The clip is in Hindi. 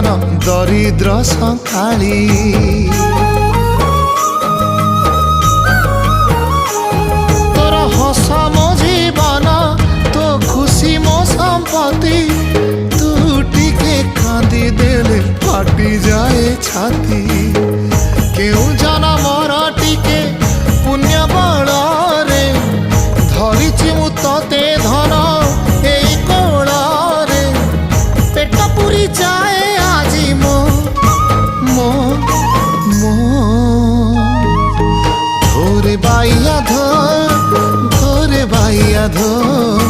जीवन दरिद्र संकाली तोर हस मो जीवन तो खुशी मो संपत्ति तू टिके कांदी देले फाटी जाए छाती।